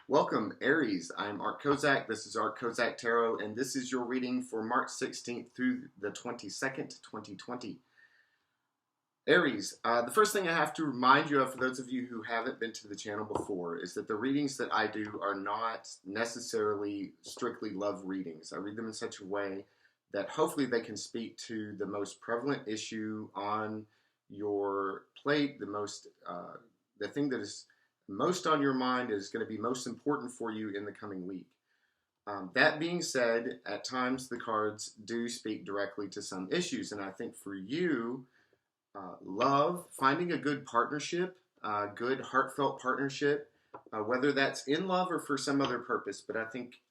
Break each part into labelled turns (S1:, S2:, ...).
S1: Welcome, Aries. I'm Art Kozak. This is Art Kozak Tarot, and this is your reading for March 16th through the 22nd, 2020. Aries, the first thing I have to remind you of, for those of you who haven't been to the channel before, is that the readings that I do are not necessarily strictly love readings. I read them in such a way that hopefully they can speak to the most prevalent issue on your plate, the thing that is most on your mind is going to be most important for you in the coming week. That being said, at times the cards do speak directly to some issues, and I think for you, love, finding a good partnership, good heartfelt partnership, whether that's in love or for some other purpose, but I think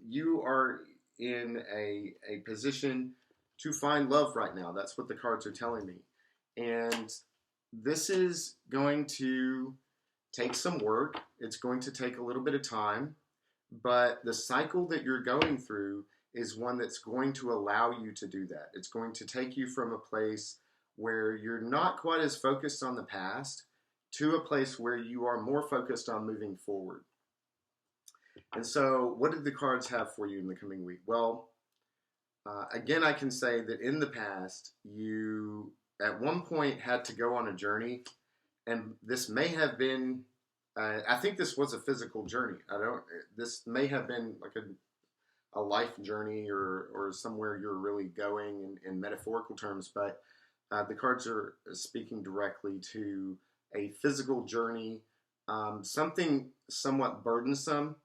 S1: you are in a position to find love right now. That's what the cards are telling me. And this is going to take some work. It's going to take a little bit of time, but the cycle that you're going through is one that's going to allow you to do that. It's going to take you from a place where you're not quite as focused on the past to a place where you are more focused on moving forward. And so, what did the cards have for you in the coming week? Well, again, I can say that in the past, you at one point had to go on a journey, and this may have been, I think this was a physical journey. This may have been like a life journey or somewhere you're really going in metaphorical terms, but the cards are speaking directly to a physical journey, something somewhat burdensome,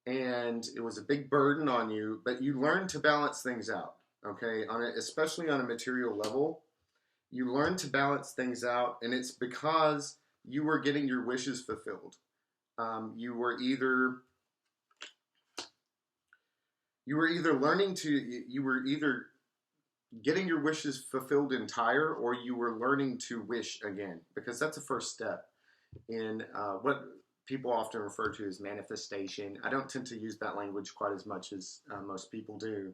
S1: and it was a big burden on you, but you learned to balance things out, okay? Especially on a material level, you learn to balance things out, and it's because you were getting your wishes fulfilled. You were either getting your wishes fulfilled entire, or you were learning to wish again, because that's the first step in what people often refer to as manifestation. I don't tend to use that language quite as much as most people do,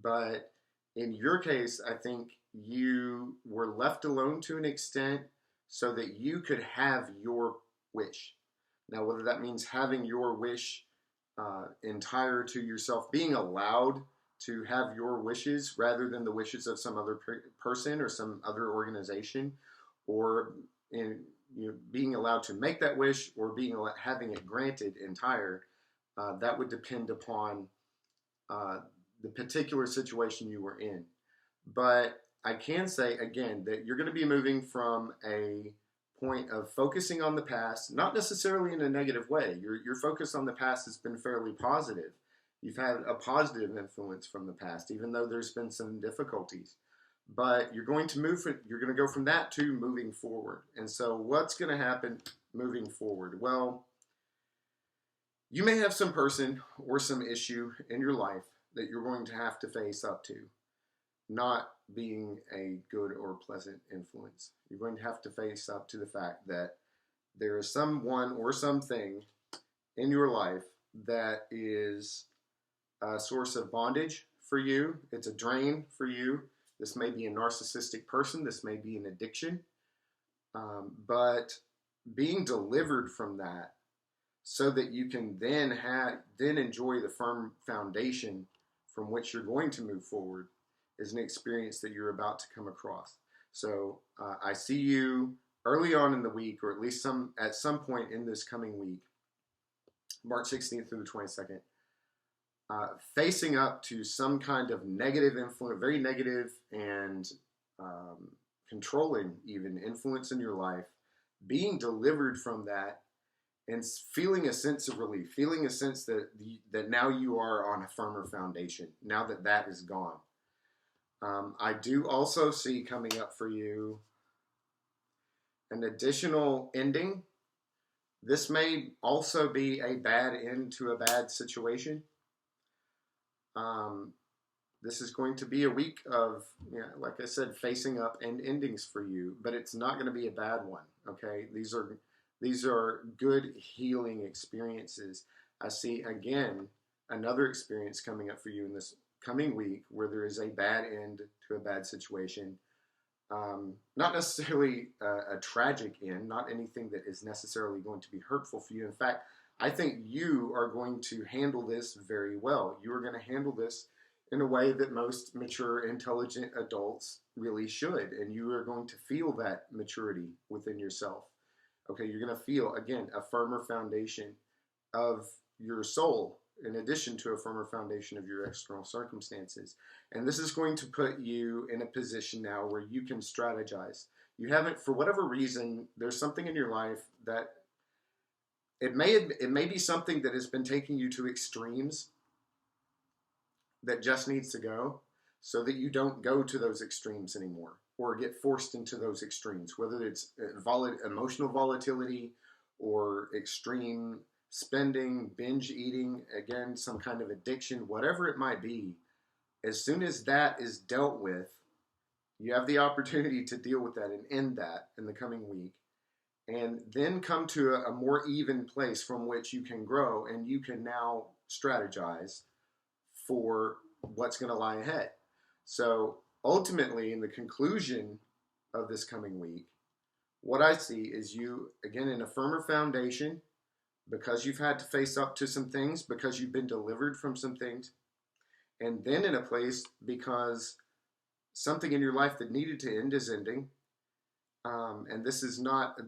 S1: but in your case, I think you were left alone to an extent so that you could have your wish. Now, whether that means having your wish entire to yourself, being allowed to have your wishes rather than the wishes of some other person or some other organization, or being allowed to make that wish or having it granted entire, that would depend upon the particular situation you were in. But I can say again that you're going to be moving from a point of focusing on the past, not necessarily in a negative way. Your focus on the past has been fairly positive. You've had a positive influence from the past, even though there's been some difficulties. But you're going to go from that to moving forward. And so what's going to happen moving forward? Well, you may have some person or some issue in your life that you're going to have to face up to, not being a good or pleasant influence. You're going to have to face up to the fact that there is someone or something in your life that is a source of bondage for you. It's a drain for you. This may be a narcissistic person. This may be an addiction. But being delivered from that so that you can then enjoy the firm foundation from which you're going to move forward is an experience that you're about to come across. So I see you early on in the week, or at least at some point in this coming week, March 16th through the 22nd, facing up to some kind of negative influence, very negative and controlling even influence in your life, being delivered from that and feeling a sense of relief, feeling a sense that now you are on a firmer foundation, now that that is gone. I do also see coming up for you an additional ending. This may also be a bad end to a bad situation. This is going to be a week of, like I said, facing up and endings for you, but it's not going to be a bad one, okay? These are good healing experiences. I see, again, another experience coming up for you in this coming week where there is a bad end to a bad situation. Not necessarily a tragic end, not anything that is necessarily going to be hurtful for you. In fact, I think you are going to handle this very well. You are going to handle this in a way that most mature, intelligent adults really should. And you are going to feel that maturity within yourself. Okay, you're going to feel, again, a firmer foundation of your soul in addition to a firmer foundation of your external circumstances. And this is going to put you in a position now where you can strategize. You haven't, for whatever reason, there's something in your life that it may be something that has been taking you to extremes that just needs to go so that you don't go to those extremes anymore or get forced into those extremes, whether it's emotional volatility or extreme spending, binge eating, again, some kind of addiction, whatever it might be. As soon as that is dealt with, you have the opportunity to deal with that and end that in the coming week, and then come to a more even place from which you can grow and you can now strategize for what's going to lie ahead. So ultimately, in the conclusion of this coming week, what I see is you, again, in a firmer foundation because you've had to face up to some things, because you've been delivered from some things, and then in a place because something in your life that needed to end is ending. And this is not,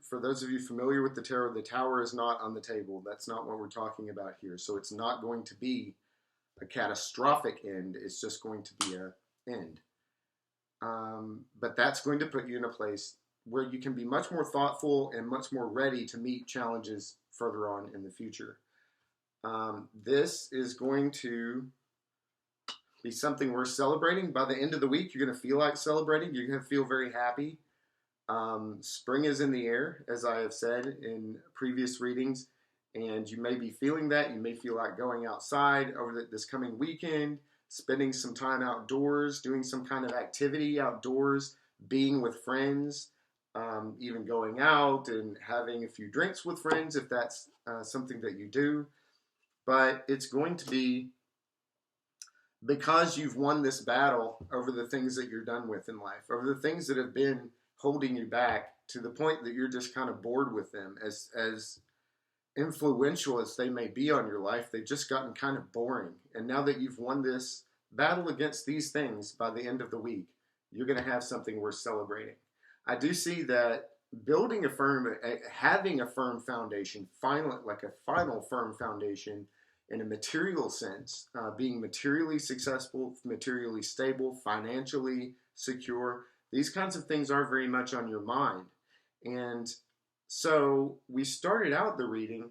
S1: for those of you familiar with the tarot, the tower is not on the table. That's not what we're talking about here. So it's not going to be a catastrophic end. It's just going to be an end. But that's going to put you in a place where you can be much more thoughtful and much more ready to meet challenges further on in the future. This is going to be something worth celebrating. By the end of the week, you're going to feel like celebrating. You're going to feel very happy. Spring is in the air, as I have said in previous readings, and you may be feeling that. You may feel like going outside over this coming weekend, spending some time outdoors, doing some kind of activity outdoors, being with friends, even going out and having a few drinks with friends if that's something that you do. But it's going to be because you've won this battle over the things that you're done with in life, over the things that have been holding you back to the point that you're just kind of bored with them. As influential as they may be on your life, they've just gotten kind of boring. And now that you've won this battle against these things, by the end of the week, you're going to have something worth celebrating. I do see that having a firm foundation, like a final firm foundation in a material sense, being materially successful, materially stable, financially secure, these kinds of things are very much on your mind. And so we started out the reading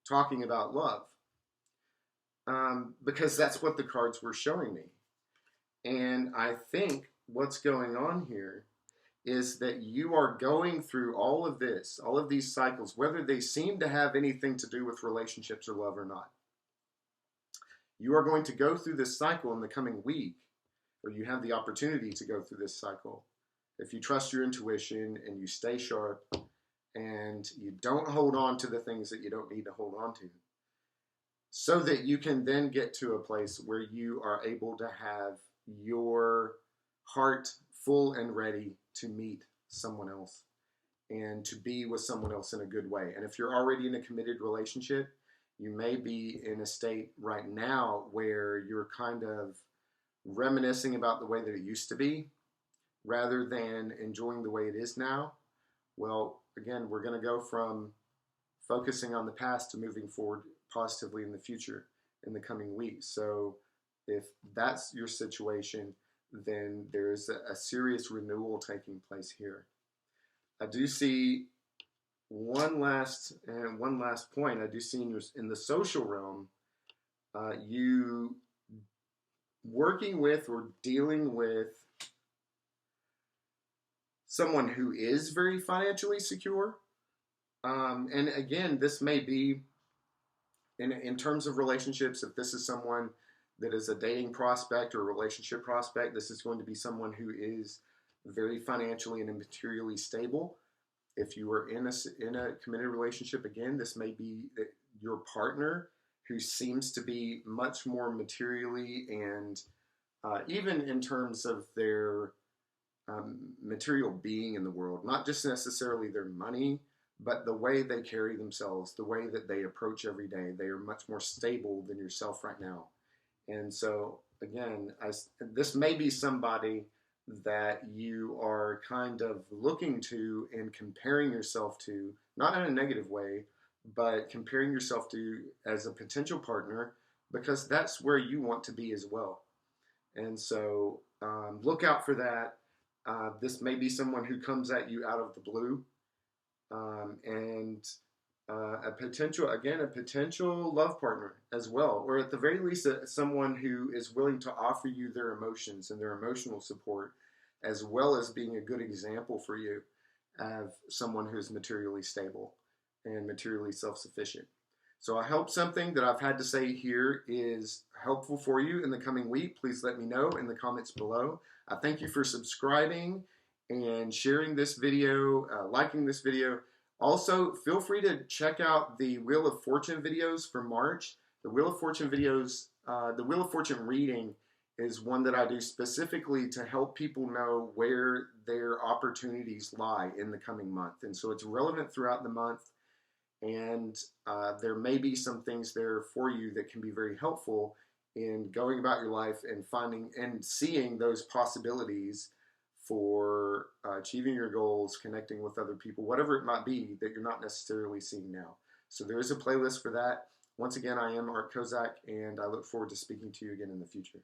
S1: talking about love, because that's what the cards were showing me. And I think what's going on here is that you are going through all of this, all of these cycles, whether they seem to have anything to do with relationships or love or not. You are going to go through this cycle in the coming week, or you have the opportunity to go through this cycle if you trust your intuition and you stay sharp and you don't hold on to the things that you don't need to hold on to, so that you can then get to a place where you are able to have your heart full and ready to meet someone else and to be with someone else in a good way. And if you're already in a committed relationship, you may be in a state right now where you're kind of reminiscing about the way that it used to be rather than enjoying the way it is now. Well, again, we're going to go from focusing on the past to moving forward positively in the future in the coming weeks. So if that's your situation, then there's a serious renewal taking place here. I do see one last point. I do see in the social realm, you working with or dealing with someone who is very financially secure. And again, this may be in terms of relationships. If this is someone that is a dating prospect or a relationship prospect, this is going to be someone who is very financially and materially stable. If you are in a committed relationship, again, this may be your partner who seems to be much more materially and even in terms of their material being in the world, not just necessarily their money, but the way they carry themselves, the way that they approach every day, they are much more stable than yourself right now. And so, again, this may be somebody that you are kind of looking to and comparing yourself to, not in a negative way, but comparing yourself to as a potential partner, because that's where you want to be as well. And so, look out for that. This may be someone who comes at you out of the blue, and a potential love partner as well, or at the very least, someone who is willing to offer you their emotions and their emotional support, as well as being a good example for you of someone who is materially stable and materially self-sufficient. So I hope something that I've had to say here is helpful for you in the coming week. Please let me know in the comments below. I thank you for subscribing and sharing this video, liking this video. Also, feel free to check out the Wheel of Fortune videos for March. The Wheel of Fortune videos, the Wheel of Fortune reading is one that I do specifically to help people know where their opportunities lie in the coming month. And so it's relevant throughout the month. And there may be some things there for you that can be very helpful in going about your life and finding and seeing those possibilities for achieving your goals, connecting with other people, whatever it might be that you're not necessarily seeing now. So there is a playlist for that. Once again, I am Art Kozak, and I look forward to speaking to you again in the future.